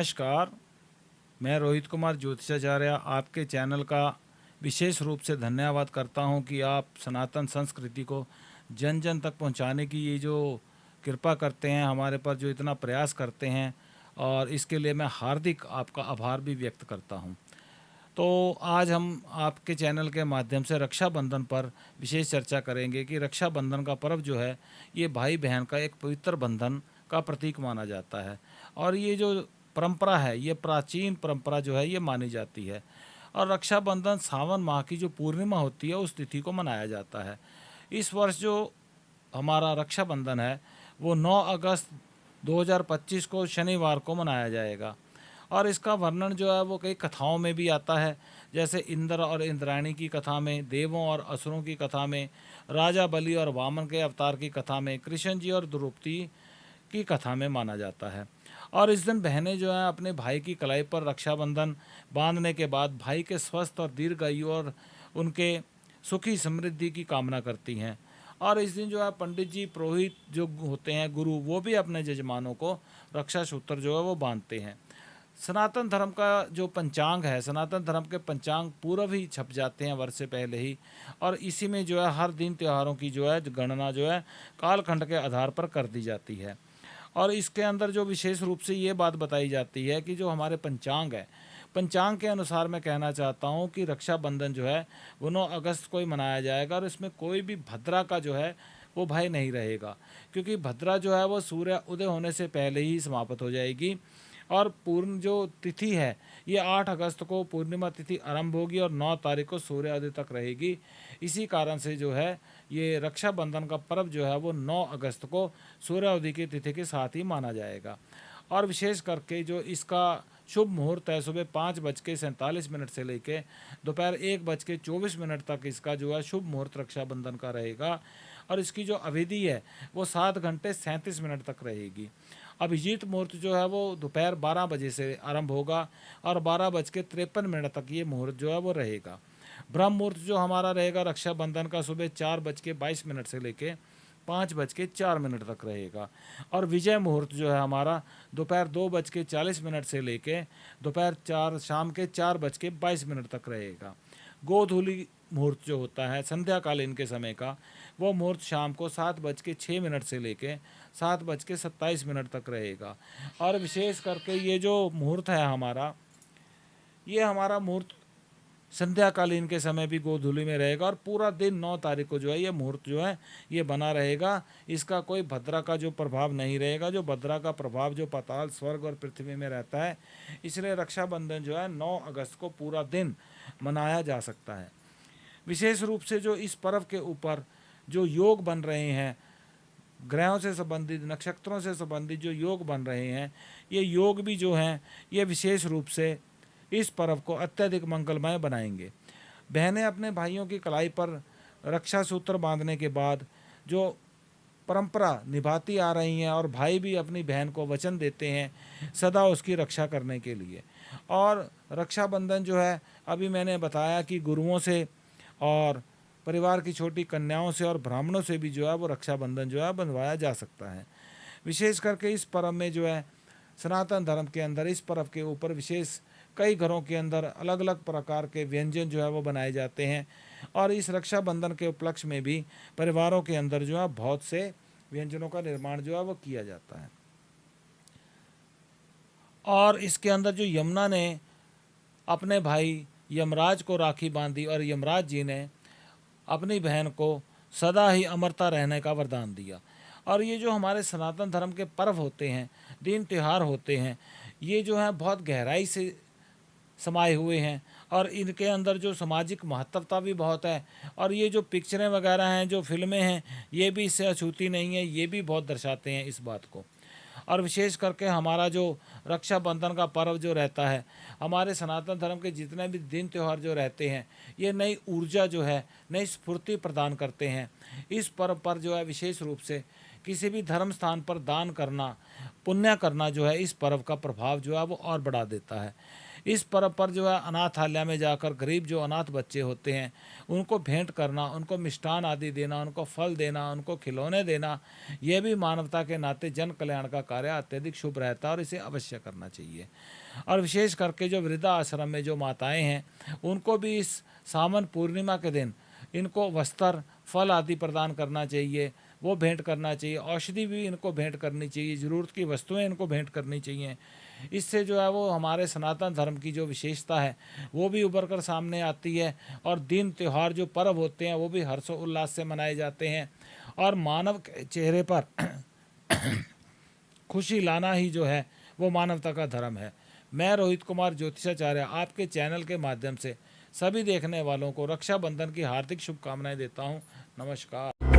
नमस्कार। मैं रोहित कुमार ज्योतिषाचार्य आपके चैनल का विशेष रूप से धन्यवाद करता हूं कि आप सनातन संस्कृति को जन जन तक पहुंचाने की ये जो कृपा करते हैं, हमारे पर जो इतना प्रयास करते हैं, और इसके लिए मैं हार्दिक आपका आभार भी व्यक्त करता हूं। तो आज हम आपके चैनल के माध्यम से रक्षाबंधन पर विशेष चर्चा करेंगे कि रक्षाबंधन का पर्व जो है, ये भाई बहन का एक पवित्र बंधन का प्रतीक माना जाता है। और ये जो परंपरा है, ये प्राचीन परंपरा जो है, ये मानी जाती है। और रक्षाबंधन सावन माह की जो पूर्णिमा होती है, उस तिथि को मनाया जाता है। इस वर्ष जो हमारा रक्षाबंधन है, वो 9 अगस्त 2025 को शनिवार को मनाया जाएगा। और इसका वर्णन जो है वो कई कथाओं में भी आता है, जैसे इंद्र और इंद्राणी की कथा में, देवों और असुरों की कथा में, राजा बलि और वामन के अवतार की कथा में, कृष्ण जी और द्रौपदी की कथा में माना जाता है। और इस दिन बहनें जो हैं अपने भाई की कलाई पर रक्षाबंधन बांधने के बाद भाई के स्वस्थ और दीर्घायु और उनके सुखी समृद्धि की कामना करती हैं। और इस दिन जो है पंडित जी, पुरोहित जो होते हैं, गुरु, वो भी अपने जजमानों को रक्षा सूत्र जो है वो बांधते हैं। सनातन धर्म का जो पंचांग है, सनातन धर्म के पंचांग पूर्व ही छप जाते हैं वर्ष से पहले ही। और इसी में जो है हर दिन त्योहारों की जो है गणना जो है कालखंड के आधार पर कर दी जाती है। और इसके अंदर जो विशेष रूप से ये बात बताई जाती है कि जो हमारे पंचांग है, पंचांग के अनुसार मैं कहना चाहता हूँ कि रक्षाबंधन जो है वो 9 अगस्त को ही मनाया जाएगा। और इसमें कोई भी भद्रा का जो है वो भय नहीं रहेगा, क्योंकि भद्रा जो है वो सूर्य उदय होने से पहले ही समाप्त हो जाएगी। और पूर्ण जो तिथि है, ये 8 अगस्त को पूर्णिमा तिथि आरंभ होगी और 9 तारीख को सूर्योदय तक रहेगी। इसी कारण से जो है ये रक्षाबंधन का पर्व जो है वो 9 अगस्त को सूर्योदय की तिथि के साथ ही माना जाएगा। और विशेष करके जो इसका शुभ मुहूर्त है, सुबह 5:47 से लेके दोपहर 1:24 तक इसका जो है शुभ मुहूर्त रक्षाबंधन का रहेगा। और इसकी जो अवधि है वो 7 घंटे 37 मिनट तक रहेगी। अभिजीत मुहूर्त जो है वो दोपहर 12 बजे से आरंभ होगा और 12:53 तक ये मुहूर्त जो है वो रहेगा। ब्रह्म मुहूर्त जो हमारा रहेगा रक्षाबंधन का, सुबह 4:22 से लेके 5:04 तक रहेगा। और विजय मुहूर्त जो है हमारा दोपहर 2:40 से लेके दोपहर 4 शाम के 4:22 तक रहेगा। गोधूली मुहूर्त जो होता है संध्याकालीन के समय का, वो मुहूर्त शाम को 7:06 से लेके 7:27 तक रहेगा। और विशेष करके ये जो मुहूर्त है हमारा, ये हमारा मुहूर्त संध्याकालीन के समय भी गोधूली में रहेगा और पूरा दिन 9 तारीख को जो है ये मुहूर्त जो है ये बना रहेगा। इसका कोई भद्रा का जो प्रभाव नहीं रहेगा। जो भद्रा का प्रभाव जो पाताल, स्वर्ग और पृथ्वी में रहता है, इसलिए रक्षाबंधन जो है 9 अगस्त को पूरा दिन मनाया जा सकता है। विशेष रूप से जो इस पर्व के ऊपर जो योग बन रहे हैं, ग्रहों से संबंधित, नक्षत्रों से संबंधित जो योग बन रहे हैं, ये योग भी जो हैं ये विशेष रूप से इस पर्व को अत्यधिक मंगलमय बनाएंगे। बहनें अपने भाइयों की कलाई पर रक्षा सूत्र बांधने के बाद जो परंपरा निभाती आ रही हैं, और भाई भी अपनी बहन को वचन देते हैं सदा उसकी रक्षा करने के लिए। और रक्षाबंधन जो है, अभी मैंने बताया कि गुरुओं से और परिवार की छोटी कन्याओं से और ब्राह्मणों से भी जो है वो रक्षाबंधन जो है बंधवाया जा सकता है। विशेष करके इस पर्व में जो है सनातन धर्म के अंदर इस पर्व के ऊपर विशेष कई घरों के अंदर अलग अलग प्रकार के व्यंजन जो है वो बनाए जाते हैं। और इस रक्षाबंधन के उपलक्ष्य में भी परिवारों के अंदर जो है बहुत से व्यंजनों का निर्माण जो है वो किया जाता है। और इसके अंदर जो यमुना ने अपने भाई यमराज को राखी बांधी और यमराज जी ने अपनी बहन को सदा ही अमरता रहने का वरदान दिया। और ये जो हमारे सनातन धर्म के पर्व होते हैं, दिन त्यौहार होते हैं, ये जो हैं बहुत गहराई से समाये हुए हैं और इनके अंदर जो सामाजिक महत्वता भी बहुत है। और ये जो पिक्चरें वगैरह हैं, जो फिल्में हैं, ये भी इससे अछूती नहीं है, ये भी बहुत दर्शाते हैं इस बात को। और विशेष करके हमारा जो रक्षाबंधन का पर्व जो रहता है, हमारे सनातन धर्म के जितने भी दिन त्यौहार जो रहते हैं, ये नई ऊर्जा जो है, नई स्फूर्ति प्रदान करते हैं। इस पर्व पर जो है विशेष रूप से किसी भी धर्म स्थान पर दान करना, पुण्य करना जो है, इस पर्व का प्रभाव जो है वो और बढ़ा देता है। इस पर्व पर जो है अनाथालय में जाकर गरीब जो अनाथ बच्चे होते हैं उनको भेंट करना, उनको मिष्ठान आदि देना, उनको फल देना, उनको खिलौने देना, यह भी मानवता के नाते जन कल्याण का कार्य अत्यधिक शुभ रहता है और इसे अवश्य करना चाहिए। और विशेष करके जो वृद्धाश्रम में जो माताएं हैं उनको भी इस सावन पूर्णिमा के दिन इनको वस्त्र, फल आदि प्रदान करना चाहिए, वो भेंट करना चाहिए। औषधि भी इनको भेंट करनी चाहिए, ज़रूरत की वस्तुएं इनको भेंट करनी चाहिए। इससे जो है वो हमारे सनातन धर्म की जो विशेषता है वो भी उभर कर सामने आती है। और दिन त्यौहार जो पर्व होते हैं वो भी हर्षोल्लास से मनाए जाते हैं। और मानव के चेहरे पर खुशी लाना ही जो है वो मानवता का धर्म है। मैं रोहित कुमार ज्योतिषाचार्य आपके चैनल के माध्यम से सभी देखने वालों को रक्षाबंधन की हार्दिक शुभकामनाएं देता हूं। नमस्कार।